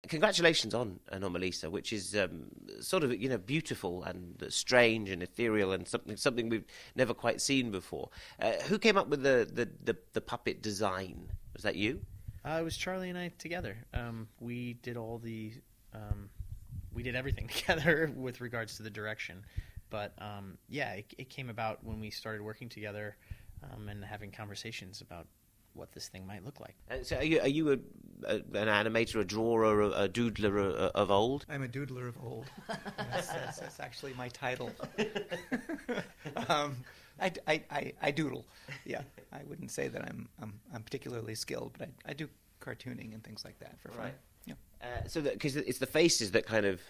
Congratulations on Anomalisa, which is sort of beautiful and strange and ethereal and something we've never quite seen before. Who came up with the puppet design? Was that you? It was Charlie and I together. We did we did everything together with regards to the direction. But it came about when we started working together and having conversations about what this thing might look like. So are you an animator, a drawer, a doodler of old? I'm a doodler of old. Yes, that's actually my title. I doodle. Yeah, I wouldn't say that I'm particularly skilled, but I do cartooning and things like that for fun. Right. Yeah. Because it's the faces that kind of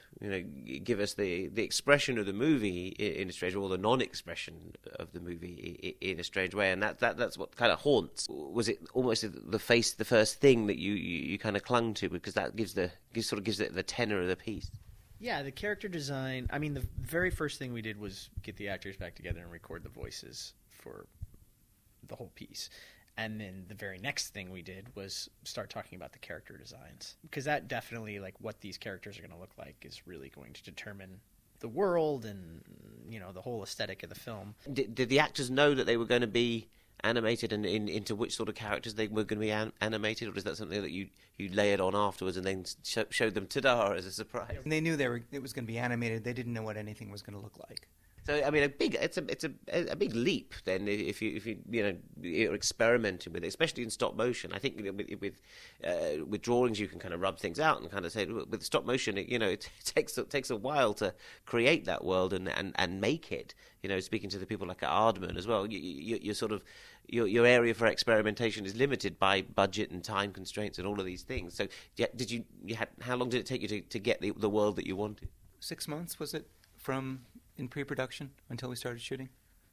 give us the expression of the movie in a strange way, or the non-expression of the movie in a strange way, and that's what kind of haunts. Was it almost the face, the first thing that you kind of clung to, because that gives it the tenor of the piece? Yeah, the character design. I mean, the very first thing we did was get the actors back together and record the voices for the whole piece. And then the very next thing we did was start talking about the character designs, because that definitely, like, what these characters are going to look like is really going to determine the world and, the whole aesthetic of the film. Did the actors know that they were going to be animated, and into which sort of characters they were going to be animated, or is that something that you layered on afterwards and then showed them ta-da as a surprise? And they knew it was going to be animated. They didn't know what anything was going to look like. So I mean, it's a big leap then if you're experimenting with it, especially in stop motion. I think with drawings you can kind of rub things out and kind of say, with stop motion, it takes a while to create that world and make it. Speaking to the people like at Aardman as well, you're sort of your area for experimentation is limited by budget and time constraints and all of these things. So how long did it take you to get the world that you wanted? 6 months was it from in pre-production until we started shooting?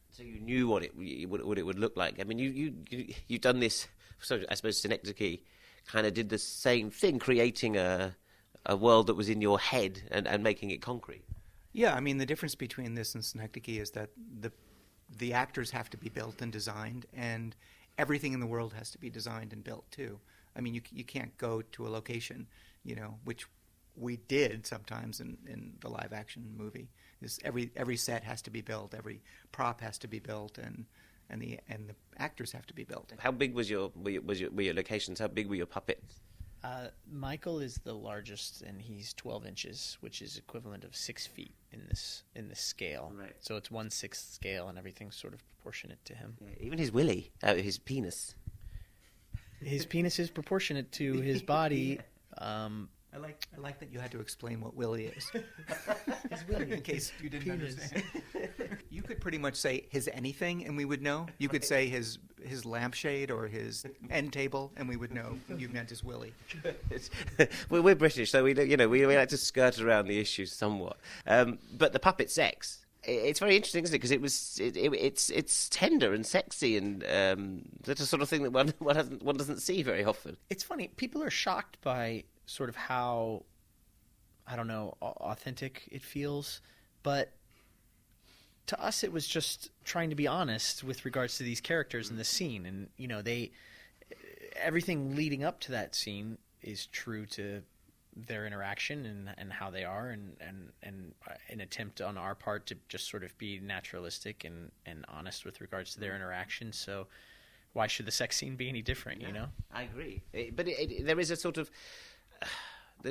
So you knew what it would look like. I mean, you've done this. So I suppose Synecdoche kind of did the same thing, creating a world that was in your head and making it concrete. Yeah, I mean, the difference between this and Synecdoche is that the actors have to be built and designed, and everything in the world has to be designed and built too. I mean, you can't go to a location, which we did sometimes in the live action movie. Is every set has to be built, every prop has to be built, and the actors have to be built. How big were your locations? How big were your puppets? Michael is the largest, and he's 12 inches, which is equivalent of 6 feet in this scale. Right. So it's 1/6 scale, and everything's sort of proportionate to him. Yeah, even his willy, his penis. His penis is proportionate to his body. I like that you had to explain what Willie is. His willy. In case you didn't understand. You could pretty much say his anything and we would know. You could say his lampshade or his end table and we would know you meant his willy. We're British, so we like to skirt around the issue somewhat. But the puppet sex, it's very interesting, isn't it? Because it's tender and sexy, and that's the sort of thing that one doesn't see very often. It's funny. People are shocked by sort of how, I don't know, authentic it feels. But to us, it was just trying to be honest with regards to these characters in the scene. And, everything leading up to that scene is true to their interaction and how they are, and an attempt on our part to just sort of be naturalistic and honest with regards to their interaction. So why should the sex scene be any different, I agree. But there is a sort of...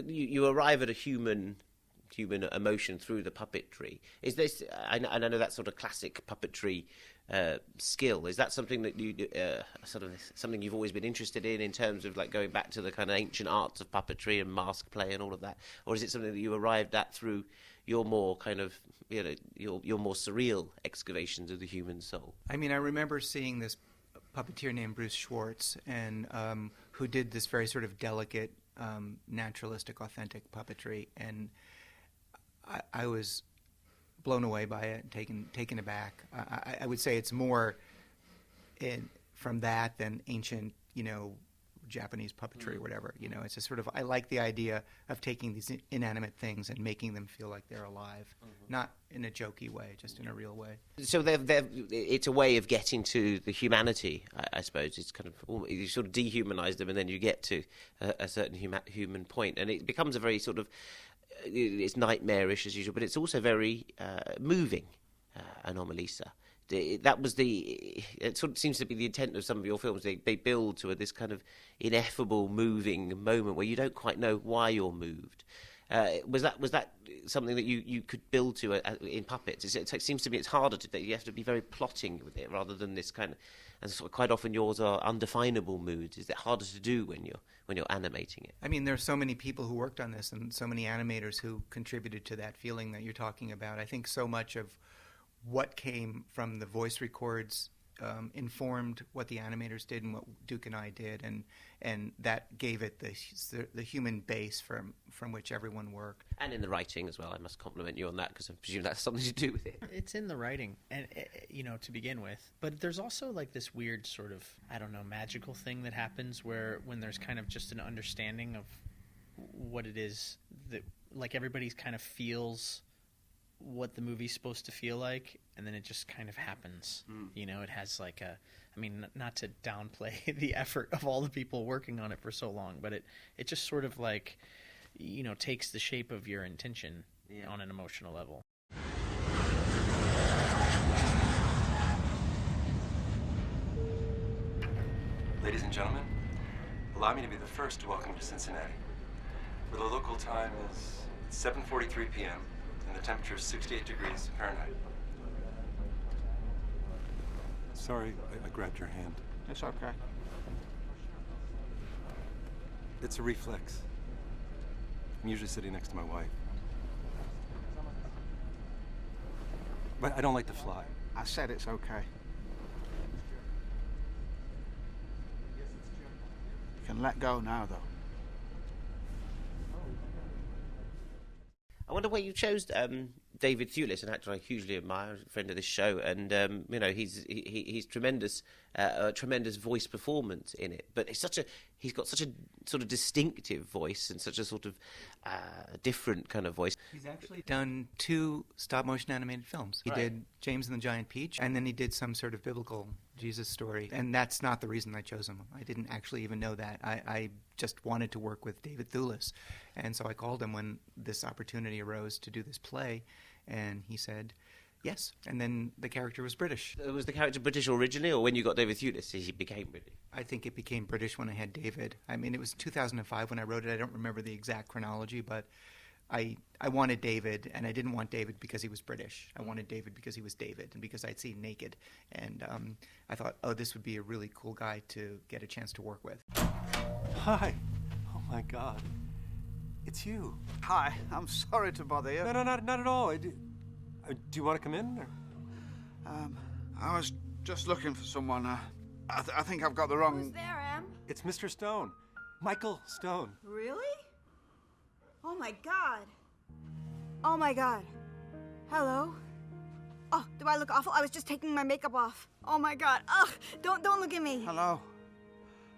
you arrive at a human emotion through the puppetry. Is this? I know that's sort of classic puppetry skill. Is that something that you sort of something you've always been interested in terms of like going back to the kind of ancient arts of puppetry and mask play and all of that, or is it something that you arrived at through your more kind of your more surreal excavations of the human soul? I mean, I remember seeing this puppeteer named Bruce Schwartz, and who did this very sort of delicate, naturalistic, authentic puppetry, and I was blown away by it, taken aback. I would say it's more from that than ancient, Japanese puppetry or whatever. You know, it's just sort of, I like the idea of taking these inanimate things and making them feel like they're alive, not in a jokey way, just in a real way. So it's a way of getting to the humanity, I suppose. It's kind of, you sort of dehumanize them and then you get to a certain human point. And it becomes a very sort of, it's nightmarish as usual, but it's also very moving, Anomalisa. That was it sort of seems to be the intent of some of your films. They build to this kind of ineffable, moving moment where you don't quite know why you're moved. Was that something that you could build to in puppets? It seems to me it's harder to. You have to be very plotting with it rather than this kind of. And sort of quite often yours are undefinable moods. Is it harder to do when you're animating it? I mean, there are so many people who worked on this and so many animators who contributed to that feeling that you're talking about. I think so much of what came from the voice records informed what the animators did and what Duke and I did, and that gave it the human base from which everyone worked. And in the writing as well, I must compliment you on that because I presume that's something to do with it. It's in the writing, and to begin with. But there's also like this weird sort of, I don't know, magical thing that happens where when there's kind of just an understanding of what it is that, like, everybody kind of feels what the movie's supposed to feel like, and then it just kind of happens. It has like not to downplay the effort of all the people working on it for so long, but it just sort of like, takes the shape of your intention on an emotional level. Ladies and gentlemen, allow me to be the first to welcome you to Cincinnati, where the local time is 7:43 p.m. and the temperature is 68 degrees Fahrenheit. Sorry, I grabbed your hand. It's okay. It's a reflex. I'm usually sitting next to my wife. But I don't like to fly. I said it's okay. You can let go now, though. I wonder why you chose David Thewlis, an actor I hugely admire, a friend of this show, and he's tremendous, tremendous voice performance in it. But he's got such a sort of distinctive voice and such a sort of different kind of voice. He's actually done 2 stop-motion animated films. He did James and the Giant Peach, and then he did some sort of biblical Jesus story. And that's not the reason I chose him. I didn't actually even know that. I just wanted to work with David Thewlis. And so I called him when this opportunity arose to do this play, and he said yes. And then the character was British. Was the character British originally, or when you got David Thewlis, he became British? I think it became British when I had David. I mean, it was 2005 when I wrote it. I don't remember the exact chronology, but I wanted David, and I didn't want David because he was British. I wanted David because he was David and because I'd seen Naked. And I thought, this would be a really cool guy to get a chance to work with. Hi. Oh, my God. It's you. Hi, I'm sorry to bother you. No, not at all. Do you want to come in? Or? I was just looking for someone. I think I've got the wrong... Who's there, Em? It's Mr. Stone. Michael Stone. Really? Oh my God. Oh my God. Hello? Oh, do I look awful? I was just taking my makeup off. Oh my God. Ugh, don't look at me. Hello.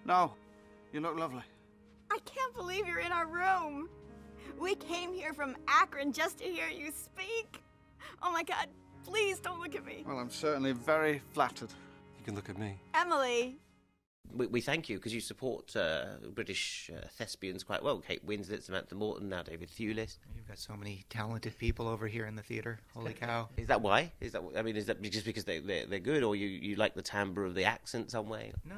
No, you look lovely. I can't believe you're in our room. We came here from Akron just to hear you speak. Oh my God, please don't look at me. Well, I'm certainly very flattered. You can look at me. Emily. We thank you because you support British thespians quite well. Kate Winslet, Samantha Morton, now David Thewlis. You've got so many talented people over here in the theater. Holy cow. Is that why? Is that just because they're good, or you like the timbre of the accent some way? No.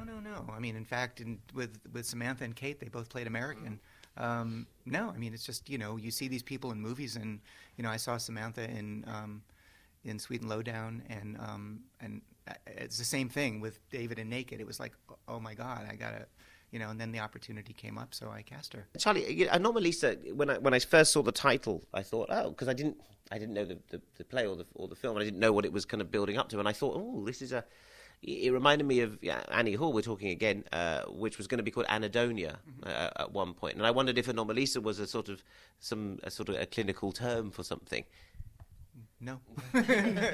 I mean, in fact, with Samantha and Kate, they both played American. No, I mean, it's just, you see these people in movies, and, I saw Samantha in Sweet and Lowdown, and it's the same thing with David and Naked. It was like, oh my God, I gotta, and then the opportunity came up, so I cast her. Charlie, Anomalisa, when I first saw the title, I thought, because I didn't know the play or the film, and I didn't know what it was kind of building up to, and I thought, this is it reminded me of Annie Hall, we're talking again, which was going to be called Anadonia at one point, and I wondered if Anomalisa was a sort of a clinical term for something. No.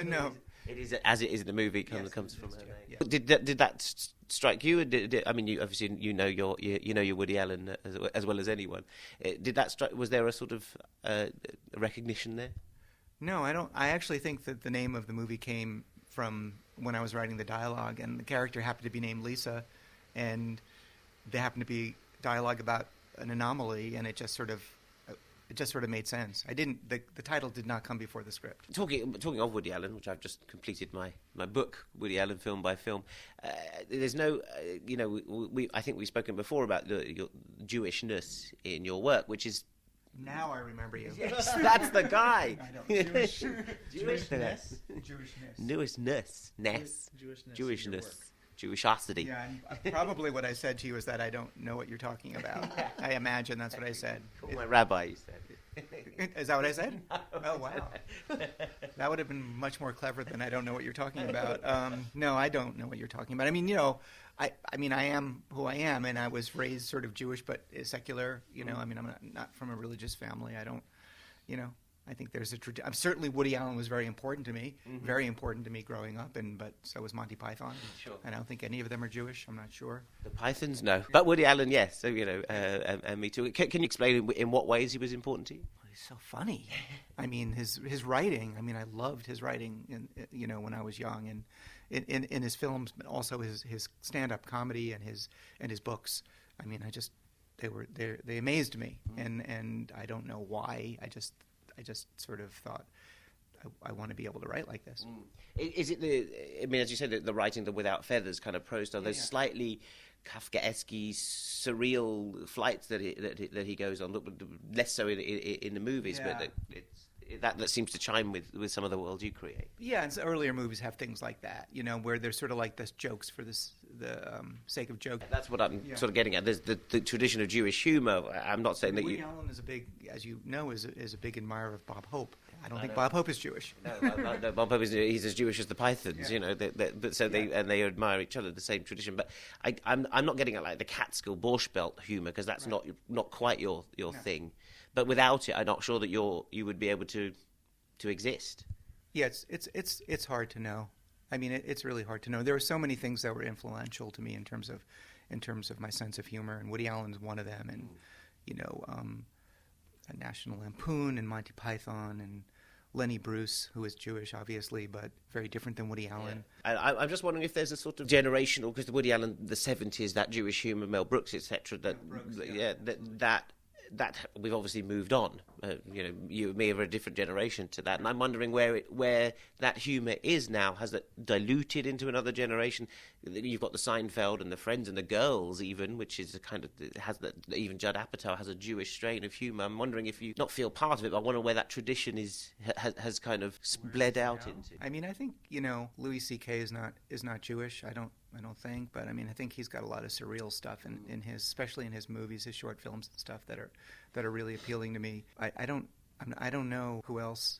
No. It is as it is in the movie. Comes from LA. Yeah. Did that strike you? I mean, you obviously you know your Woody Allen as well as anyone. Did that strike? Was there a sort of recognition there? No, I don't. I actually think that the name of the movie came from when I was writing the dialogue, and the character happened to be named Lisa, and there happened to be dialogue about an anomaly, and it just sort of made sense. I didn't. The title did not come before the script. Talking of Woody Allen, which I've just completed my book, Woody Allen Film by Film. There's no, I think we've spoken before about your Jewishness in your work, which is. Now I remember you. Yes, that's the guy. I know. Jewishness. Jewishness. Jewishosity. Yeah, and probably what I said to you is that I don't know what you're talking about. I imagine that's what I said. My rabbi, you said. Is that what I said? Oh, wow. That would have been much more clever than I don't know what you're talking about. No, I don't know what you're talking about. I mean, I am who I am, and I was raised sort of Jewish but secular. I mean, I'm not from a religious family. I don't, I think there's a tradition. Certainly, Woody Allen was very important to me, very important to me growing up, but so was Monty Python. Sure. And I don't think any of them are Jewish. I'm not sure. The Pythons, no, but Woody Allen, yes. So and me too. Can you explain in what ways he was important to you? Well, he's so funny. I mean, his writing. I mean, I loved his writing. When I was young, and in his films, but also his stand-up comedy and his books. I mean, they amazed me, and I don't know why. I just sort of thought, I want to be able to write like this. Is it as you said, the writing, the without feathers kind of prose style, those slightly Kafkaesque, surreal flights that he goes on, less so in the movies, but that seems to chime with some of the world you create. Yeah, and earlier movies have things like that, where they're sort of like this jokes for the sake of joke. That's what I'm sort of getting at. There's the tradition of Jewish humor. I'm not saying that Woody Allen is a big, as you know, is a big admirer of Bob Hope. I don't think Bob Hope is Jewish. No, Bob Hope he's as Jewish as the Pythons, they admire each other, the same tradition. But I'm not getting at like the Catskill Borscht Belt humor, because that's not quite your thing. But without it, I'm not sure that you would be able to exist. Yeah, it's hard to know. I mean, it's really hard to know. There were so many things that were influential to me in terms of my sense of humor, and Woody Allen's one of them, and National Lampoon and Monty Python and Lenny Bruce, who is Jewish, obviously, but very different than Woody Allen. Yeah. I'm just wondering if there's a sort of generational, because the Woody Allen, the 70s, that Jewish humor, Mel Brooks, etc. That we've obviously moved on. You and me are a different generation to that, and I'm wondering where that humour is now. Has it diluted into another generation? You've got the Seinfeld and the Friends and the Girls, even, which is a kind of even Judd Apatow has a Jewish strain of humour. I'm wondering if you not feel part of it, but I wonder where that tradition has kind of bled out into. I mean, I think Louis C.K. is not Jewish. I don't think, but I mean, I think he's got a lot of surreal stuff in his, especially in his movies, his short films and stuff that are really appealing to me. I don't know who else.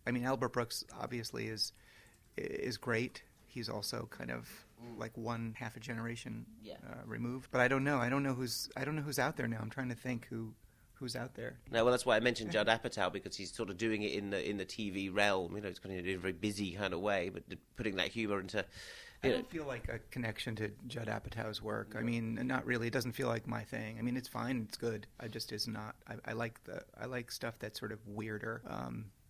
I mean, Albert Brooks obviously is great. He's also kind of like half a generation removed. But I don't know. I don't know who's out there now. I'm trying to think who's out there. No, well, that's why I mentioned Judd Apatow, because he's sort of doing it in the TV realm. It's kind of in a very busy kind of way, but putting that humour into. I don't feel like a connection to Judd Apatow's work. I mean, not really. It doesn't feel like my thing. I mean, it's fine. It's good. I just is not. I like stuff that's sort of weirder.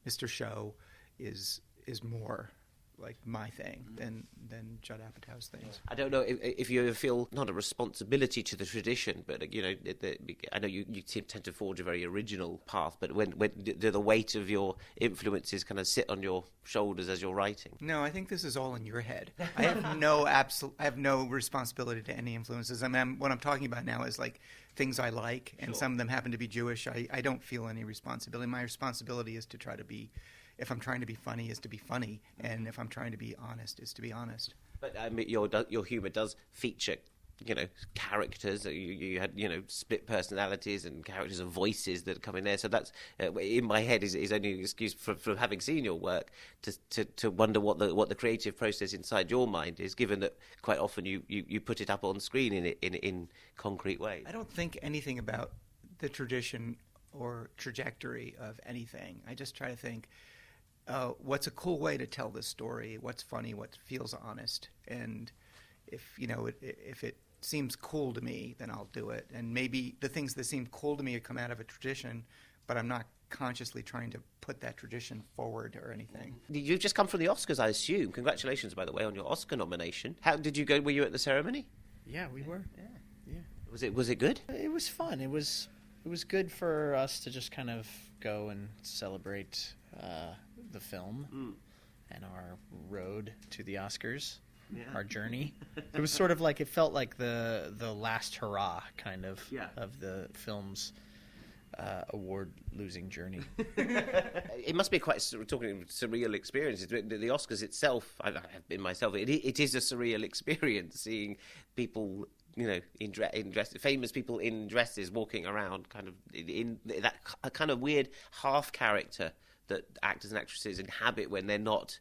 Mr. Show is more like my thing than Judd Apatow's things. I don't know if you feel not a responsibility to the tradition, but I know you tend to forge a very original path. But when do the weight of your influences kind of sit on your shoulders as you're writing? No, I think this is all in your head. I have no responsibility to any influences. I mean, what I'm talking about now is like things I like, and some of them happen to be Jewish. I don't feel any responsibility. My responsibility is to try to be. If I'm trying to be funny, is to be funny, and if I'm trying to be honest, is to be honest. But your humour does feature, characters. You had split personalities and characters and voices that come in there. So that's in my head is only an excuse from having seen your work to wonder what the creative process inside your mind is. Given that quite often you put it up on screen in concrete ways. I don't think anything about the tradition or trajectory of anything. I just try to think. what's a cool way to tell this story? What's funny? What feels honest? And if if it seems cool to me, then I'll do it. And maybe the things that seem cool to me come out of a tradition, but I'm not consciously trying to put that tradition forward or anything. You've just come from the Oscars, I assume. Congratulations, by the way, on your Oscar nomination. How did you go? Were you at the ceremony? Yeah, we were. Yeah. Was it good? It was fun. It was good for us to just kind of go and celebrate the film and our road to the Oscars, our journey. It was sort of like, it felt like the last hurrah kind of of the film's award-losing journey. It must be quite surreal experience. The Oscars itself, I've been myself. It is a surreal experience seeing people, in dresses, famous people in dresses walking around, kind of in that kind of weird half character that actors and actresses inhabit when they're not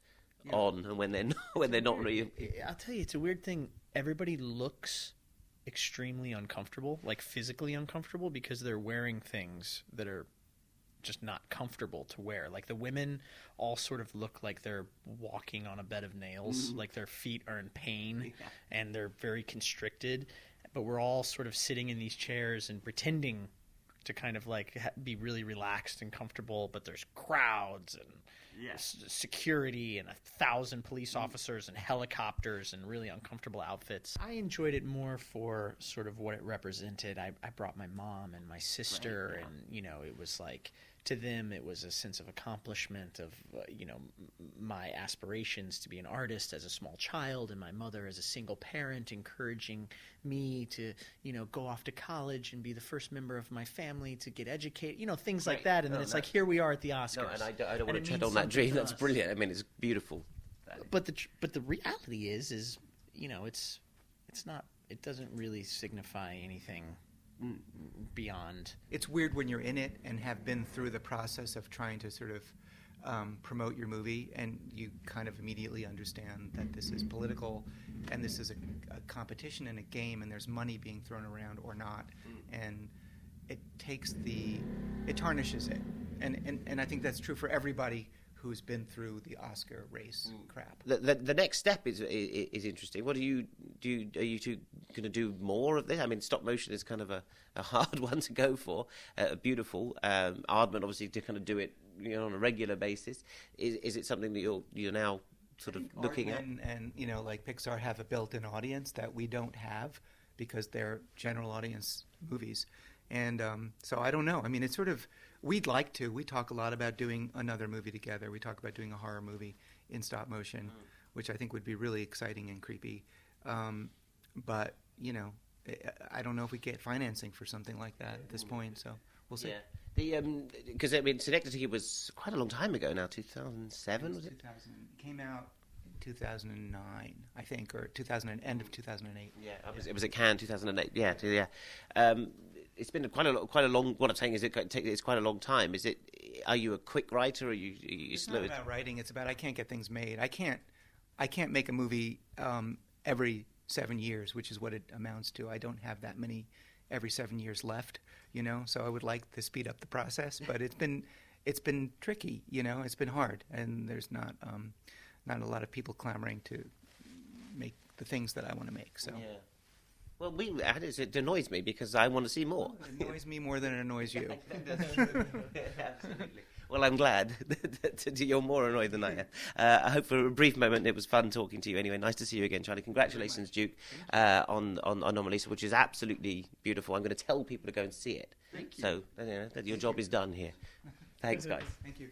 on and when they're not really. I'll tell you, it's a weird thing. Everybody looks extremely uncomfortable, like physically uncomfortable, because they're wearing things that are just not comfortable to wear. Like the women all sort of look like they're walking on a bed of nails, like their feet are in pain and they're very constricted, but we're all sort of sitting in these chairs and pretending to kind of like be really relaxed and comfortable, but there's crowds and security and 1,000 police officers and helicopters and really uncomfortable outfits. I enjoyed it more for sort of what it represented. I brought my mom and my sister, and it was like, to them it was a sense of accomplishment of my aspirations to be an artist as a small child, and my mother as a single parent encouraging me to go off to college and be the first member of my family to get educated, things like that. And then it's like, here we are at the Oscars. No, and I don't want to tread on that dream. That's brilliant. I mean, it's beautiful. But the reality is it's not. It doesn't really signify anything beyond. It's weird when you're in it and have been through the process of trying to sort of promote your movie, and you kind of immediately understand that this is political and this is a competition and a game, and there's money being thrown around or not, and it tarnishes it, and I think that's true for everybody who's been through the Oscar race crap. The next step is interesting. What are you two going to do more of this? I mean, stop motion is kind of a hard one to go for. Beautiful. Aardman obviously to kind of do it on a regular basis. Is it something that you're now sort of looking at? And like Pixar have a built-in audience that we don't have because they're general audience movies. And so I don't know. I mean, it's sort of, we'd like to. We talk a lot about doing another movie together. We talk about doing a horror movie in stop motion, which I think would be really exciting and creepy. But, I don't know if we get financing for something like that at this point, so we'll see. Yeah. Because, Synecdoche was quite a long time ago now, 2007, was it? It came out in 2009, I think, or end of 2008. Yeah, it was at Cannes, 2008. Yeah. It's been quite a long. What I'm saying is, it's quite a long time. Are you a quick writer? Or are you slow? It's not about writing. It's about I can't get things made. I can't make a movie every 7 years, which is what it amounts to. I don't have that many every 7 years left. So I would like to speed up the process, but it's been tricky. It's been hard, and there's not a lot of people clamoring to make the things that I want to make. So. Yeah. Well, it annoys me because I want to see more. It annoys me more than it annoys you. Absolutely. Well, I'm glad that you're more annoyed than I am. I hope for a brief moment it was fun talking to you. Anyway, nice to see you again, Charlie. Congratulations, Duke, on Anomalisa, which is absolutely beautiful. I'm going to tell people to go and see it. Thank you. So your job is done here. Thanks, guys. Thank you.